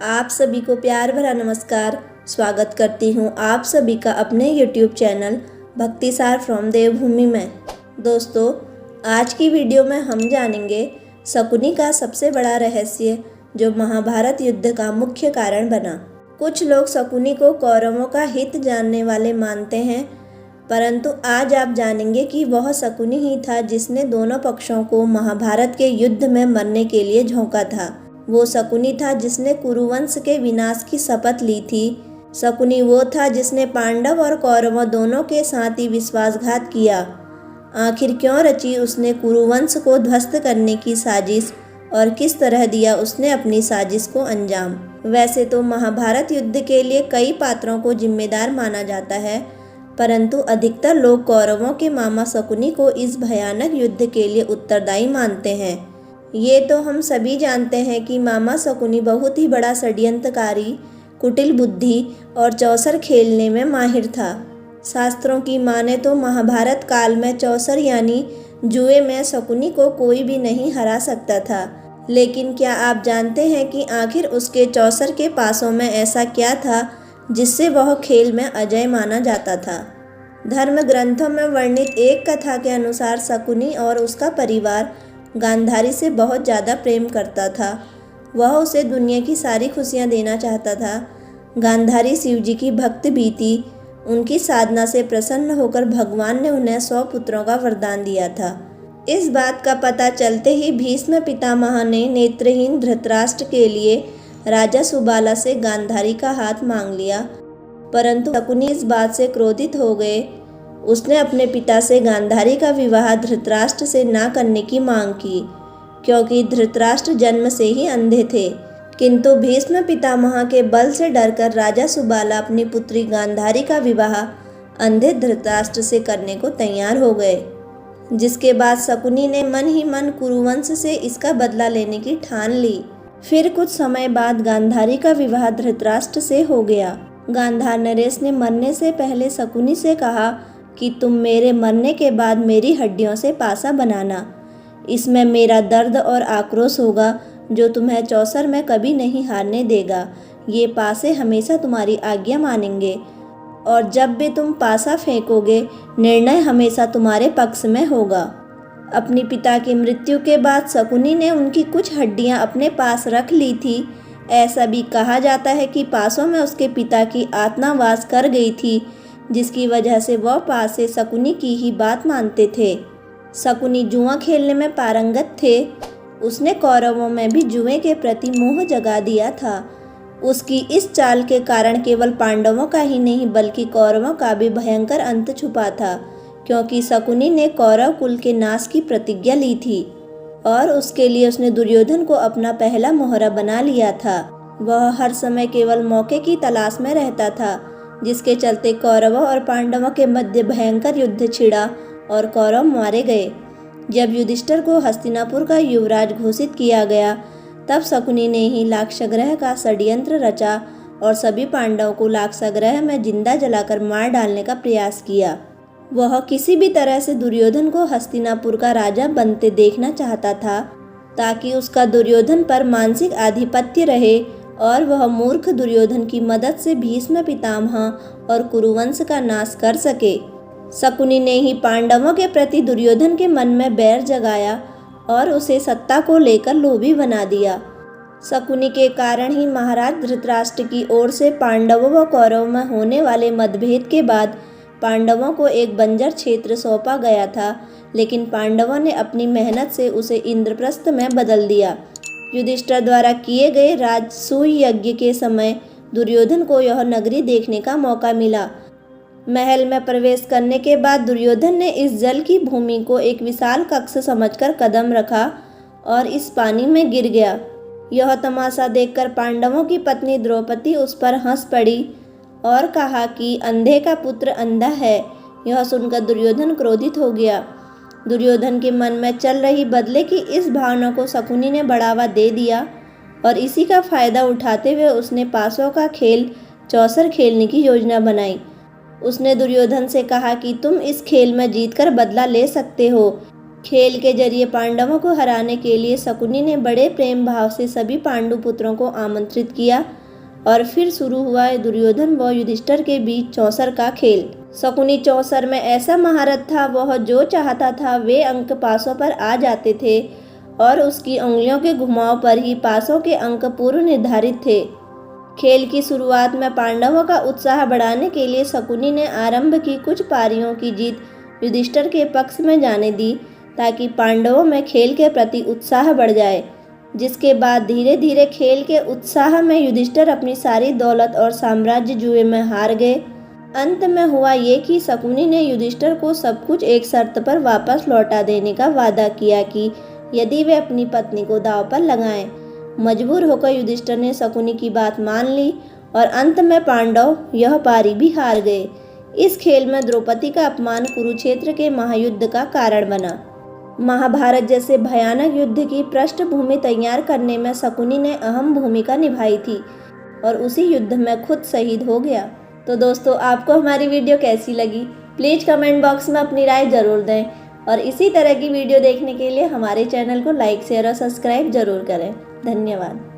आप सभी को प्यार भरा नमस्कार। स्वागत करती हूँ आप सभी का अपने YouTube चैनल भक्तिसार फ्रॉम देवभूमि में। दोस्तों, आज की वीडियो में हम जानेंगे शकुनी का सबसे बड़ा रहस्य जो महाभारत युद्ध का मुख्य कारण बना। कुछ लोग शकुनी को कौरवों का हित जानने वाले मानते हैं, परंतु आज आप जानेंगे कि वह शकुनी ही था जिसने दोनों पक्षों को महाभारत के युद्ध में मरने के लिए झोंका था। वो शकुनी था जिसने कुरुवंश के विनाश की शपथ ली थी। शकुनी वो था जिसने पांडव और कौरवों दोनों के साथ ही विश्वासघात किया। आखिर क्यों रची उसने कुरुवंश को ध्वस्त करने की साजिश और किस तरह दिया उसने अपनी साजिश को अंजाम। वैसे तो महाभारत युद्ध के लिए कई पात्रों को जिम्मेदार माना जाता है, परंतु अधिकतर लोग कौरवों के मामा शकुनी को इस भयानक युद्ध के लिए उत्तरदायी मानते हैं। ये तो हम सभी जानते हैं कि मामा शकुनी बहुत ही बड़ा षड्यंत्रकारी, कुटिल बुद्धि और चौसर खेलने में माहिर था। शास्त्रों की माने तो महाभारत काल में चौसर यानी जुए में शकुनी को कोई भी नहीं हरा सकता था। लेकिन क्या आप जानते हैं कि आखिर उसके चौसर के पासों में ऐसा क्या था जिससे वह खेल में अजय माना जाता था। धर्म ग्रंथों में वर्णित एक कथा के अनुसार शकुनी और उसका परिवार गांधारी से बहुत ज़्यादा प्रेम करता था। वह उसे दुनिया की सारी खुशियाँ देना चाहता था। गांधारी शिवजी की भक्त भी थी। उनकी साधना से प्रसन्न होकर भगवान ने उन्हें 100 पुत्रों का वरदान दिया था। इस बात का पता चलते ही भीष्म पितामह ने नेत्रहीन धृतराष्ट्र के लिए राजा सुबाला से गांधारी का हाथ मांग लिया, परंतु शकुनी इस बात से क्रोधित हो गए। उसने अपने पिता से गांधारी का विवाह धृतराष्ट्र से ना करने की मांग की, क्योंकि धृतराष्ट्र जन्म से ही अंधे थे। किंतु भीष्म पितामह के बल से डरकर राजा सुबाला अपनी पुत्री गांधारी का विवाह अंधे धृतराष्ट्र से करने को तैयार हो गए, जिसके बाद शकुनी ने मन ही मन कुरुवंश से इसका बदला लेने की ठान ली। फिर कुछ समय बाद गांधारी का विवाह धृतराष्ट्र से हो गया। गांधार नरेश ने मरने से पहले शकुनी से कहा कि तुम मेरे मरने के बाद मेरी हड्डियों से पासा बनाना। इसमें मेरा दर्द और आक्रोश होगा जो तुम्हें चौसर में कभी नहीं हारने देगा। ये पासे हमेशा तुम्हारी आज्ञा मानेंगे और जब भी तुम पासा फेंकोगे निर्णय हमेशा तुम्हारे पक्ष में होगा। अपनी पिता की मृत्यु के बाद शकुनी ने उनकी कुछ हड्डियां अपने पास रख ली थी। ऐसा भी कहा जाता है कि पासों में उसके पिता की आत्मा वास कर गई थी, जिसकी वजह से वह पासे शकुनी की ही बात मानते थे। शकुनी जुआ खेलने में पारंगत थे। उसने कौरवों में भी जुए के प्रति मोह जगा दिया था। उसकी इस चाल के कारण केवल पांडवों का ही नहीं बल्कि कौरवों का भी भयंकर अंत छुपा था, क्योंकि शकुनी ने कौरव कुल के नाश की प्रतिज्ञा ली थी और उसके लिए उसने दुर्योधन को अपना पहला मोहरा बना लिया था। वह हर समय केवल मौके की तलाश में रहता था, जिसके चलते कौरवों और पांडवों के मध्य भयंकर युद्ध छिड़ा और कौरव मारे गए। जब युधिष्ठिर को हस्तिनापुर का युवराज घोषित किया गया, तब शकुनी ने ही लाक्षागृह का षड्यंत्र रचा और सभी पांडवों को लाक्षागृह में जिंदा जलाकर मार डालने का प्रयास किया। वह किसी भी तरह से दुर्योधन को हस्तिनापुर का राजा बनते देखना चाहता था, ताकि उसका दुर्योधन पर मानसिक आधिपत्य रहे और वह मूर्ख दुर्योधन की मदद से भीष्म पितामह और कुरुवंश का नाश कर सके। शकुनी ने ही पांडवों के प्रति दुर्योधन के मन में बैर जगाया और उसे सत्ता को लेकर लोभी बना दिया। शकुनी के कारण ही महाराज धृतराष्ट्र की ओर से पांडवों व कौरवों में होने वाले मतभेद के बाद पांडवों को एक बंजर क्षेत्र सौंपा गया था, लेकिन पांडवों ने अपनी मेहनत से उसे इंद्रप्रस्थ में बदल दिया। युधिष्ठिर द्वारा किए गए राजसूय यज्ञ के समय दुर्योधन को यह नगरी देखने का मौका मिला। महल में प्रवेश करने के बाद दुर्योधन ने इस जल की भूमि को एक विशाल कक्ष समझकर कदम रखा और इस पानी में गिर गया। यह तमाशा देखकर पांडवों की पत्नी द्रौपदी उस पर हंस पड़ी और कहा कि अंधे का पुत्र अंधा है। यह सुनकर दुर्योधन क्रोधित हो गया। दुर्योधन के मन में चल रही बदले की इस भावना को शकुनी ने बढ़ावा दे दिया और इसी का फायदा उठाते हुए उसने पासों का खेल चौसर खेलने की योजना बनाई। उसने दुर्योधन से कहा कि तुम इस खेल में जीतकर बदला ले सकते हो, खेल के जरिए पांडवों को हराने के लिए शकुनी ने बड़े प्रेम भाव से सभी पांडु पुत्रों को आमंत्रित किया और फिर शुरू हुआ दुर्योधन व युधिष्ठिर के बीच चौसर का खेल। शकुनी चौसर में ऐसा महारत था, वह जो चाहता था वे अंक पासों पर आ जाते थे और उसकी उंगलियों के घुमाव पर ही पासों के अंक पूर्व निर्धारित थे। खेल की शुरुआत में पांडवों का उत्साह बढ़ाने के लिए शकुनी ने आरंभ की कुछ पारियों की जीत युधिष्ठिर के पक्ष में जाने दी ताकि पांडवों में खेल के प्रति उत्साह बढ़ जाए, जिसके बाद धीरे धीरे खेल के उत्साह में युधिष्ठिर अपनी सारी दौलत और साम्राज्य जुए में हार गए। अंत में हुआ ये कि शकुनी ने युधिष्ठिर को सब कुछ एक शर्त पर वापस लौटा देने का वादा किया कि यदि वे अपनी पत्नी को दांव पर लगाएं। मजबूर होकर युधिष्ठिर ने शकुनी की बात मान ली और अंत में पांडव यह पारी भी हार गए। इस खेल में द्रौपदी का अपमान कुरुक्षेत्र के महायुद्ध का कारण बना। महाभारत जैसे भयानक युद्ध की पृष्ठभूमि तैयार करने में शकुनी ने अहम भूमिका निभाई थी और उसी युद्ध में खुद शहीद हो गया। तो दोस्तों, आपको हमारी वीडियो कैसी लगी? प्लीज़ कमेंट बॉक्स में अपनी राय ज़रूर दें और इसी तरह की वीडियो देखने के लिए हमारे चैनल को लाइक, शेयर और सब्सक्राइब ज़रूर करें। धन्यवाद।